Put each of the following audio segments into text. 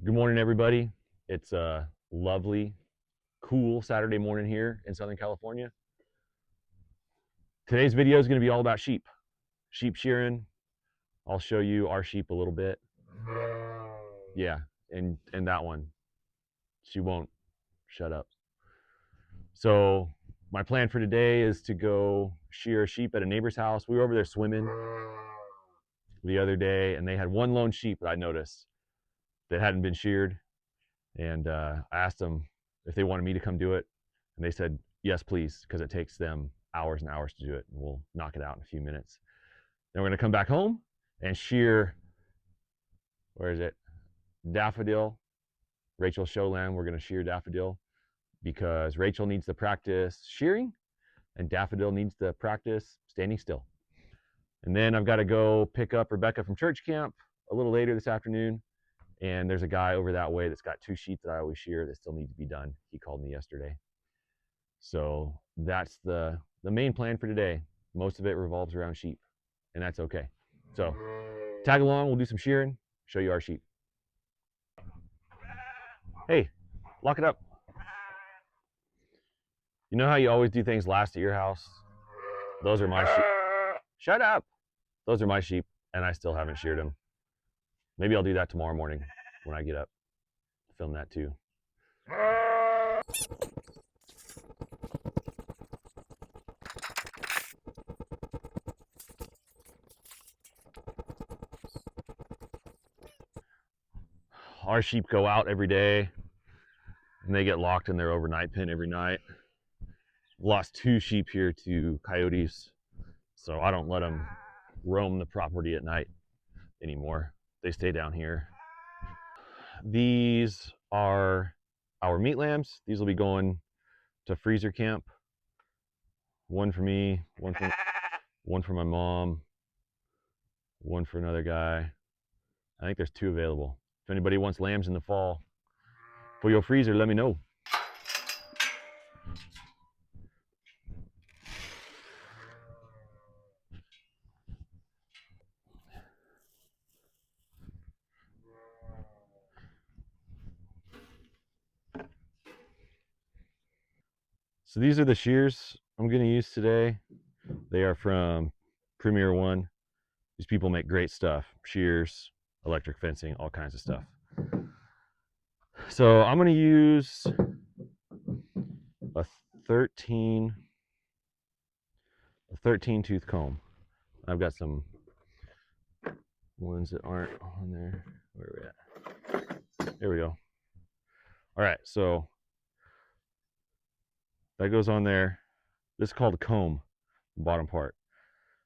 Good morning, everybody. It's a lovely, cool Saturday morning here in Southern California. Today's video is going to be all about sheep shearing. I'll show you our sheep a little bit. Yeah, and that one, she won't shut up. So my plan for today is to go shear a sheep at a neighbor's house. We were over there swimming the other day, and they had one lone sheep that I noticed that hadn't been sheared. And I asked them if they wanted me to come do it, and they said yes, please, because it takes them hours and hours to do it. And we'll knock it out in a few minutes. Then we're going to come back home and shear. Where is it? Daffodil. Raechel's show lamb. We're going to shear Daffodil because Raechel needs to practice shearing, and Daffodil needs to practice standing still. And then I've got to go pick up Rebecca from church camp a little later this afternoon. And there's a guy over that way that's got two sheep that I always shear that still need to be done. He called me yesterday. So that's the main plan for today. Most of it revolves around sheep, and that's okay. So tag along, we'll do some shearing, show you our sheep. Hey, lock it up. You know how you always do things last at your house? Those are my sheep. Shut up. Those are my sheep, and I still haven't sheared them. Maybe I'll do that tomorrow morning when I get up. Film that too. Our sheep go out every day, and they get locked in their overnight pen every night. Lost 2 sheep here to coyotes, so I don't let them roam the property at night anymore. They stay down here. These are our meat lambs. These will be going to freezer camp. One for me, one for my mom, one for another guy. I think there's 2 available. If anybody wants lambs in the fall for your freezer, let me know. So these are the shears I'm going to use today. They are from Premier One. These people make great stuff. Shears, electric fencing, all kinds of stuff. So I'm going to use a 13 tooth comb. I've got some ones that aren't on there. Where are we at? There we go. All right, so that goes on there. This is called a comb, the bottom part.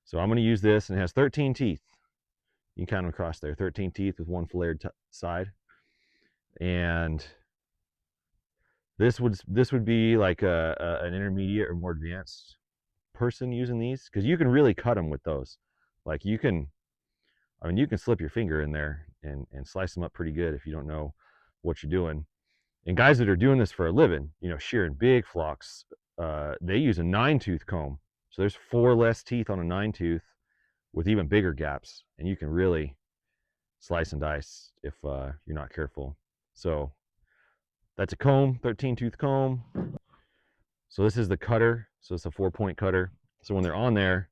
So I'm going to use this, and it has 13 teeth. You can count them across there. 13 teeth with one flared side. And this would be like an intermediate or more advanced person using these, because you can really cut them with those. Like you can slip your finger in there and slice them up pretty good if you don't know what you're doing. And guys that are doing this for a living, shearing big flocks, they use a 9-tooth comb. So there's 4 less teeth on a 9-tooth with even bigger gaps, and you can really slice and dice if you're not careful. So that's a comb, 13-tooth comb. So this is the cutter. So it's a 4-point cutter. So when they're on there,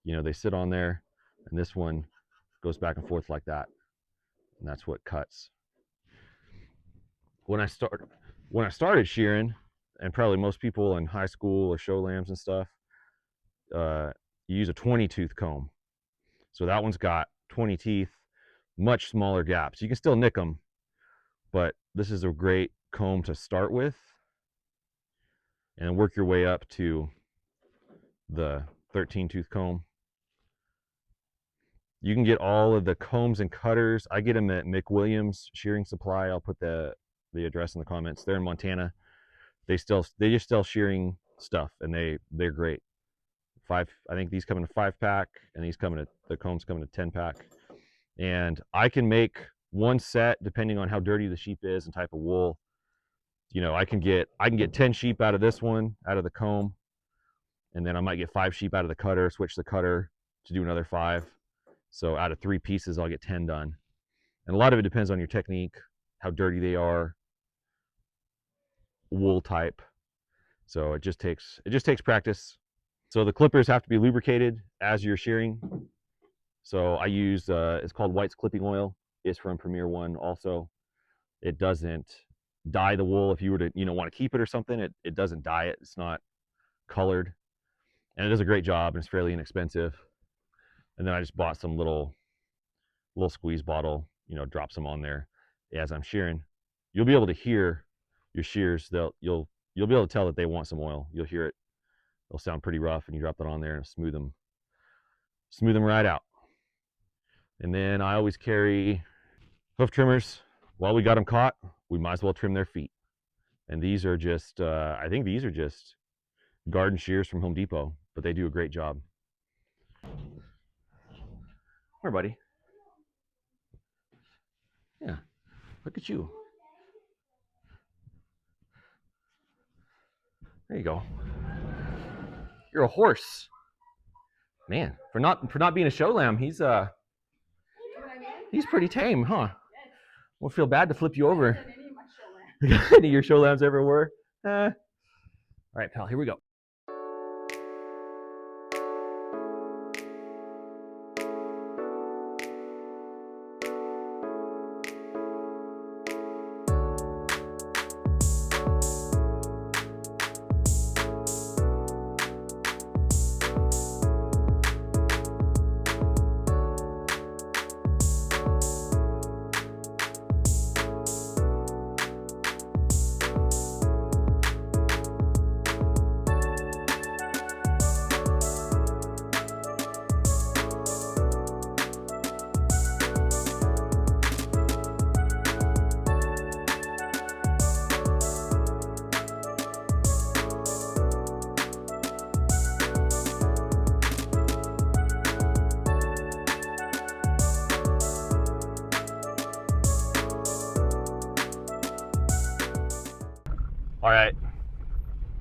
they sit on there, and this one goes back and forth like that, and that's what cuts. When I started shearing, and probably most people in high school or show lambs and stuff, you use a 20-tooth comb. So that one's got 20 teeth, much smaller gaps. You can still nick them, but this is a great comb to start with, and work your way up to the 13-tooth comb. You can get all of the combs and cutters. I get them at Williams Shearing Supply. I'll put the address in the comments. They're in Montana. They just sell shearing stuff, and they're great. I think these come in a 5-pack, and the combs come in a 10-pack. And I can make one set depending on how dirty the sheep is and type of wool. I can get 10 sheep out of this one, out of the comb, and then I might get 5 sheep out of the cutter, switch the cutter to do another 5. So out of 3 pieces, I'll get 10 done. And a lot of it depends on your technique, how dirty they are, wool type. So it just takes practice. So the clippers have to be lubricated as you're shearing. So I use it's called White's clipping oil. It's from Premier One also. It doesn't dye the wool. If you were to want to keep it or something, it doesn't dye it. It's not colored, and it does a great job, and it's fairly inexpensive. And then I just bought some little squeeze bottle, drop some on there as I'm shearing. You'll be able to hear your shears. You'll be able to tell that they want some oil. You'll hear it. They'll sound pretty rough, and you drop that on there and smooth them right out. And then I always carry hoof trimmers. While we got them caught, we might as well trim their feet. And these are just, I think these are just garden shears from Home Depot, but they do a great job. Here, buddy. Yeah, look at you. There you go. You're a horse. Man, for not being a show lamb, he's pretty tame, huh? We'll feel bad to flip you over. Any of your show lambs ever were? All right, pal, here we go. All right,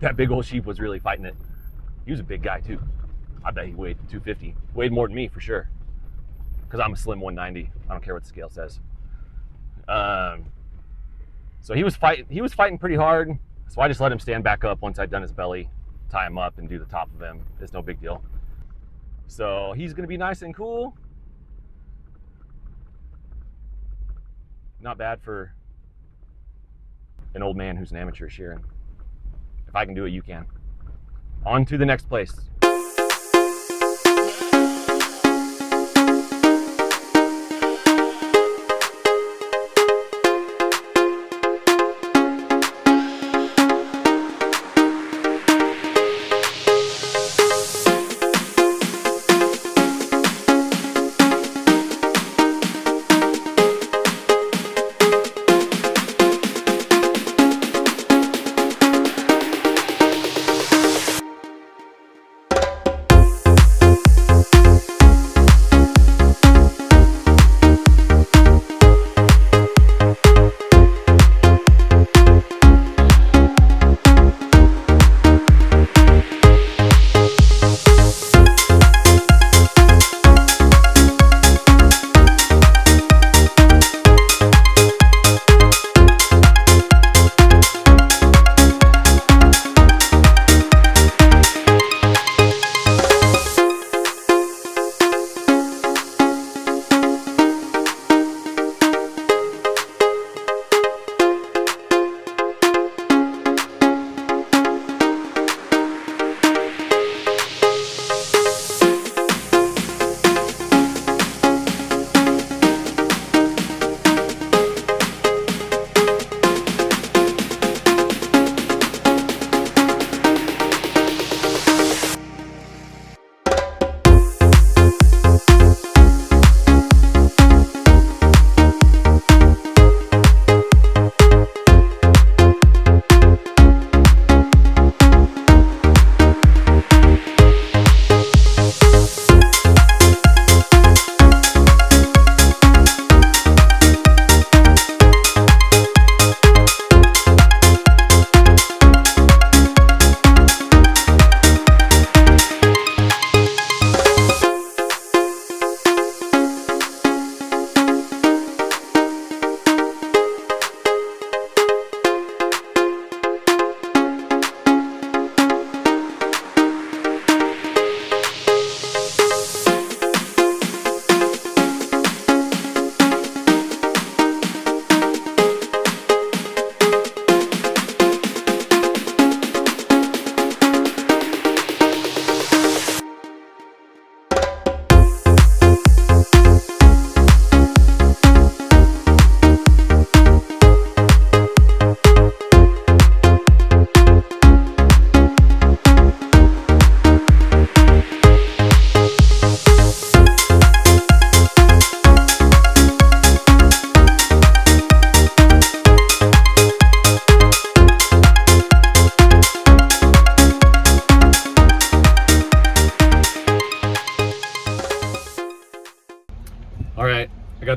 that big old sheep was really fighting it. He was a big guy too. I bet he weighed 250. Weighed more than me for sure, because I'm a slim 190. I don't care what the scale says. So he was fighting pretty hard. So I just let him stand back up once I'd done his belly, tie him up and do the top of him. It's no big deal. So he's gonna be nice and cool. Not bad for an old man who's an amateur shearing. If I can do it, you can. On to the next place.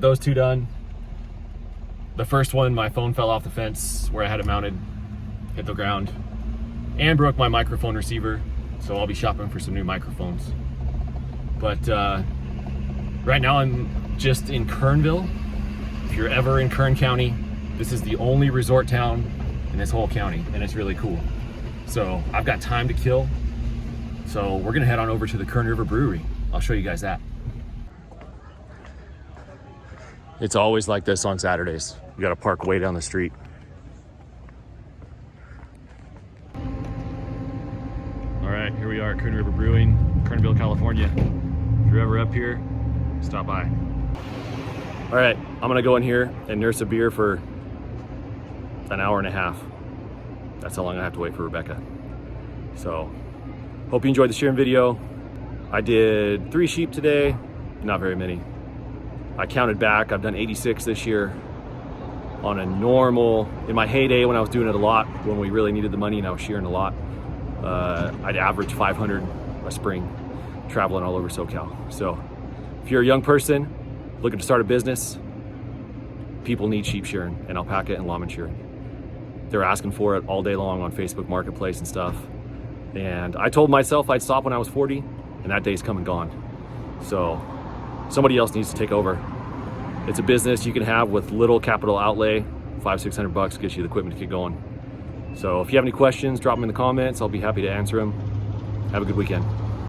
those two done. The first one, my phone fell off the fence where I had it mounted, hit the ground, and broke my microphone receiver. So I'll be shopping for some new microphones. But right now I'm just in Kernville. If you're ever in Kern County, this is the only resort town in this whole county, and it's really cool. So I've got time to kill. So we're gonna head on over to the Kern River Brewery. I'll show you guys that. It's always like this on Saturdays. You gotta park way down the street. All right, here we are at Kern River Brewing, Kernville, California. If you're ever up here, stop by. All right, I'm gonna go in here and nurse a beer for an hour and a half. That's how long I have to wait for Rebecca. So, hope you enjoyed the shearing video. I did 3 sheep today, not very many. I counted back, I've done 86 this year. On a normal, in my heyday when I was doing it a lot, when we really needed the money and I was shearing a lot, I'd average 500 a spring, traveling all over SoCal. So if you're a young person looking to start a business, people need sheep shearing and alpaca and llama shearing. They're asking for it all day long on Facebook Marketplace and stuff. And I told myself I'd stop when I was 40, and that day's come and gone. So somebody else needs to take over. It's a business you can have with little capital outlay. $500-600 gets you the equipment to get going. So if you have any questions, drop them in the comments. I'll be happy to answer them. Have a good weekend.